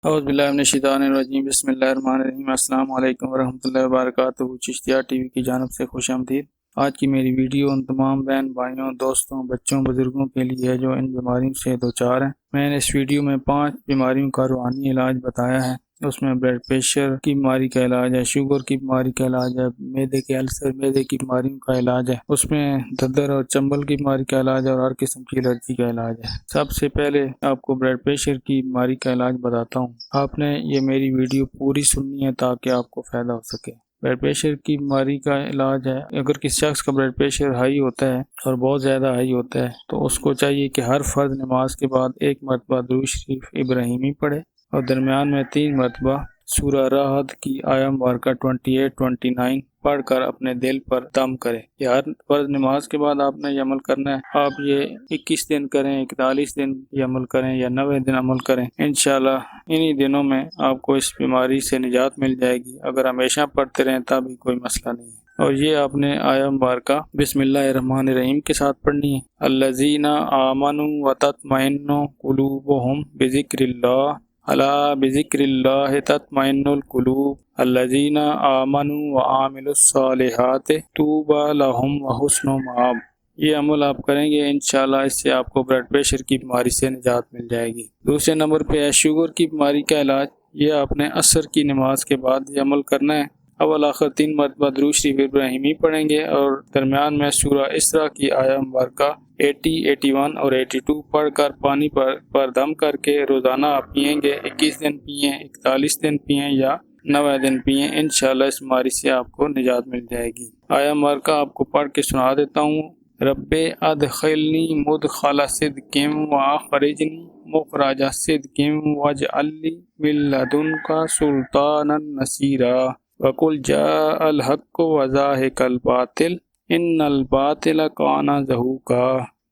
اعوذ باللہ من الشیطان الرجیم بسم اللہ الرحمن الرحیم السلام علیکم ورحمۃ اللہ وبرکاتہ۔ چشتیہ ٹی وی کی جانب سے خوش آمدید۔ آج کی میری ویڈیو ان تمام بہن بھائیوں، دوستوں، بچوں، بزرگوں کے لیے ہے جو ان بیماریوں سے دوچار ہیں۔ میں نے اس ویڈیو میں 5 بیماریوں کا روحانی علاج بتایا ہے۔ اس میں بلڈ پریشر کی بیماری کا علاج ہے، شوگر کی بیماری کا علاج ہے، معدے کے السر، معدے کی بیماریوں کا علاج ہے، اس میں ددر اور چنبل کی بیماری کا علاج ہے، اور ہر قسم کی الرجی کا علاج ہے۔ سب سے پہلے آپ کو بلڈ پریشر کی بیماری کا علاج بتاتا ہوں۔ آپ نے یہ میری ویڈیو پوری سننی ہے تاکہ آپ کو فائدہ ہو سکے۔ بلڈ پریشر کی بیماری کا علاج ہے، اگر کسی شخص کا بلڈ پریشر ہائی ہوتا ہے اور بہت زیادہ ہائی ہوتا ہے تو اس کو چاہیے کہ ہر فرض نماز کے بعد 1 مرتبہ درود شریف ابراہیمی پڑھے، اور درمیان میں 3 مرتبہ سورہ رعد کی آیہ مبارکہ 28 29 پڑھ کر اپنے دل پر دم کرے۔ یہ ہر فرض نماز کے بعد آپ نے یہ عمل کرنا ہے۔ آپ یہ 21 دن کریں، 41 دن یہ عمل کریں یا 90 دن عمل کریں، انشاءاللہ انہی دنوں میں آپ کو اس بیماری سے نجات مل جائے گی۔ اگر ہمیشہ پڑھتے رہیں تب بھی کوئی مسئلہ نہیں ہے۔ اور یہ آپ نے آیہ مبارکہ بسم اللہ الرحمن الرحیم کے ساتھ پڑھنی ہے۔ الذین آمنوا وتطمئن قلوبهم بذکر اللہ، الا بذکر اللہ تطمئن القلوب، الذین آمنوا وعملوا الصالحات طوبی لہم وحسن مآب۔ یہ عمل آپ کریں گے انشاءاللہ اس سے آپ کو بلڈ پریشر کی بیماری سے نجات مل جائے گی۔ دوسرے نمبر پہ ہے شوگر کی بیماری کا علاج۔ یہ آپ نے عصر کی نماز کے بعد یہ عمل کرنا ہے۔ اول آخر 3 مرتبہ درود شریف ابراہیمی پڑھیں گے، اور درمیان میں سورہ اسراء کی آیہ مبارکہ 80 81 اور 82 پڑھ کر پانی پر دم کر کے روزانہ آپ پئیں گے۔ 21 دن پئیں، 41 دن پئیں یا 90 دن پئیں، انشاءاللہ اس بیماری سے آپ کو نجات مل جائے گی۔ آیہ مبارکہ آپ کو پڑھ کے سنا دیتا ہوں۔ رب ادخلنی مدخل صدق واخرجنی مخرج صدق واجعل لی من لدنک سلطانا نصیرا وقل جاء الحق وزاهق الباطل ان الباطل کان زہوقا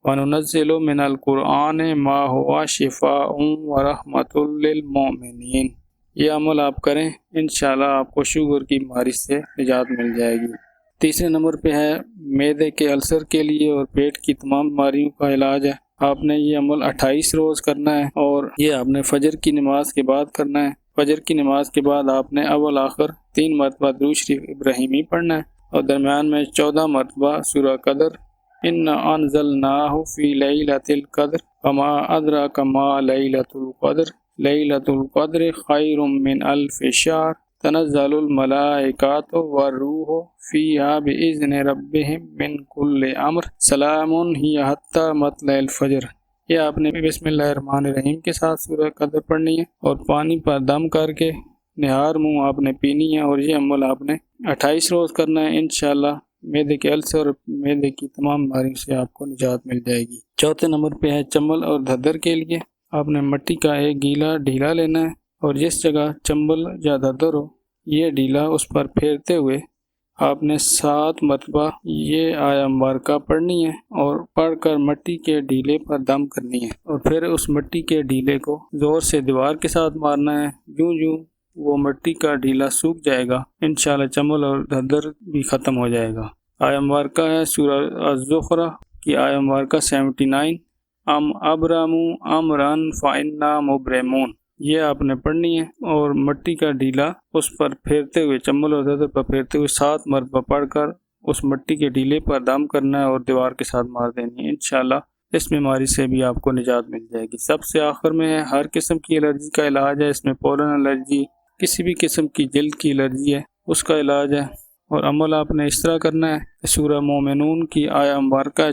وننزل من القرآن ما هو شفاء ورحمۃ للمؤمنین۔ یہ عمل آپ کریں انشاءاللہ آپ کو شوگر کی بیماری سے نجات مل جائے گی۔ تیسرے نمبر پہ ہے معدے کے السر کے لیے اور پیٹ کی تمام بیماریوں کا علاج ہے۔ آپ نے یہ عمل 28 روز کرنا ہے، اور یہ آپ نے فجر کی نماز کے بعد کرنا ہے۔ فجر کی نماز کے بعد آپ نے اول آخر 3 مرتبہ درود شریف ابراہیمی پڑھنا ہے، اور درمیان میں 14 مرتبہ سورہ قدر انا انزلناہ فی لیلۃ القدر وما ادراک ما لیلۃ القدر لیلۃ القدر خیر من الف شہر تنزل الملائکۃ والروح فیہا باذن ربہم من کل امر سلام ہی حتی مطلع الفجر۔ یہ آپ نے بسم اللہ الرحمن الرحیم کے ساتھ سورہ قدر پڑھنی ہے، اور پانی پر دم کر کے نہار منہ آپ نے پینی ہے، اور یہ عمل آپ نے 28 روز کرنا ہے۔ انشاءاللہ معدے کے السر اور معدے کی تمام بیماریوں سے آپ کو نجات مل جائے گی۔ چوتھے نمبر پہ ہے چنبل اور ددر کے لیے۔ آپ نے مٹی کا ایک گیلا ڈھیلا لینا ہے، اور جس جگہ چنبل یا ددر ہو یہ ڈھیلا اس پر پھیرتے ہوئے آپ نے 7 مرتبہ یہ آیہ مبارکہ پڑھنی ہے، اور پڑھ کر مٹی کے ڈھیلے پر دم کرنی ہے، اور پھر اس مٹی کے ڈھیلے کو زور سے دیوار کے ساتھ مارنا ہے۔ یوں یوں وہ مٹی کا ڈھیلا سوکھ جائے گا، انشاءاللہ چنبل اور ددر بھی ختم ہو جائے گا۔ آیہ مبارکہ ہے سورہ الزخرف کی آیہ مبارکہ 79 ام ابرموا امرا فانا مبرمون۔ یہ آپ نے پڑھنی ہے، اور مٹی کا ڈھیلا اس پر پھیرتے ہوئے چنبل اور ددر پر پھیرتے ہوئے 7 مرتبہ پڑھ کر اس مٹی کے ڈھیلے پر دم کرنا ہے اور دیوار کے ساتھ مار دینی ہے۔ انشاءاللہ اس بیماری سے بھی آپ کو نجات مل جائے گی۔ سب سے آخر میں ہے ہر قسم کی الرجی کا علاج ہے۔ اس میں پولن الرجی، کسی بھی قسم کی جلد کی الرجی ہے اس کا علاج ہے، اور عمل آپ نے اس طرح کرنا ہے۔ سورہ مومنون کی آیہ مبارکہ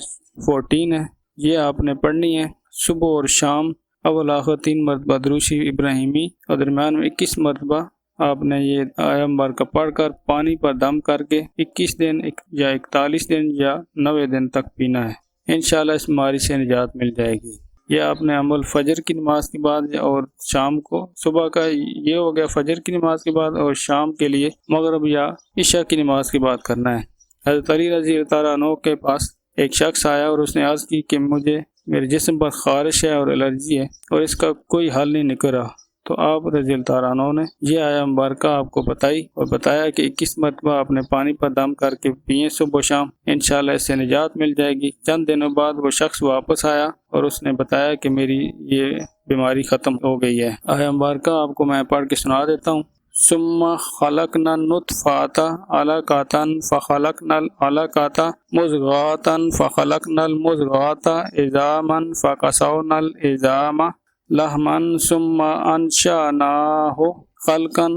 14 ہے، یہ آپ نے پڑھنی ہے صبح اور شام۔ اول آخر 3 مرتبہ درود شریف ابراہیمی، اور درمیان میں 21 مرتبہ آپ نے یہ آیہ مبارکہ پڑھ کر پانی پر دم کر کے 21 دن یا 41 دن یا 90 دن تک پینا ہے۔ انشاءاللہ اس بیماری سے نجات مل جائے گی۔ یہ آپ نے عمل فجر کی نماز کے بعد اور شام کو، صبح کا یہ ہو گیا فجر کی نماز کے بعد، اور شام کے لیے مغرب یا عشاء کی نماز کے بعد کرنا ہے۔ حضرت علی رضی اللہ تعالیٰ عنہ کے پاس ایک شخص آیا اور اس نے عرض کی کہ مجھے میرے جسم پر خارش ہے اور الرجی ہے، اور اس کا کوئی حل نہیں نکل رہا۔ تو آپ رضی اللہ تعالیٰ عنہ نے یہ آیہ مبارکہ آپ کو بتائی، اور بتایا کہ 21 مرتبہ آپ نے پانی پر دم کر کے پئیں صبح و شام، انشاءاللہ اس سے نجات مل جائے گی۔ چند دنوں بعد وہ شخص واپس آیا اور اس نے بتایا کہ میری یہ بیماری ختم ہو گئی ہے۔ آیہ مبارکہ آپ کو میں پڑھ کے سنا دیتا ہوں۔ ثم خلقنا النطفۃ علقۃ فخلقنا العلقۃ مضغۃ فخلقنا المضغۃ عظاما فکسونا العظام لحما ثم انشأناہ خلقا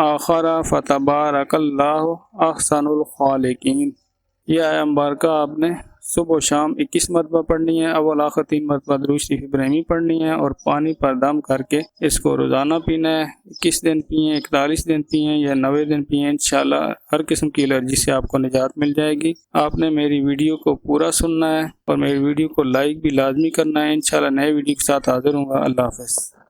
آخر فتبارک اللہ احسن الخالقین۔ یہ آیہ مبارکہ آپ نے صبح و شام 21 مرتبہ پڑھنی ہے۔ اول آخر 3 مرتبہ درود شریف ابراہیمی پڑھنی ہے اور پانی پر دم کر کے اس کو روزانہ پینا ہے۔ 21 دن پئیں، 41 دن پئیں یا 90 دن پئیں، انشاءاللہ ہر قسم کی الرجی سے آپ کو نجات مل جائے گی۔ آپ نے میری ویڈیو کو پورا سننا ہے اور میری ویڈیو کو لائک بھی لازمی کرنا ہے۔ انشاءاللہ نئے ویڈیو کے ساتھ حاضر ہوں گا۔ اللہ حافظ۔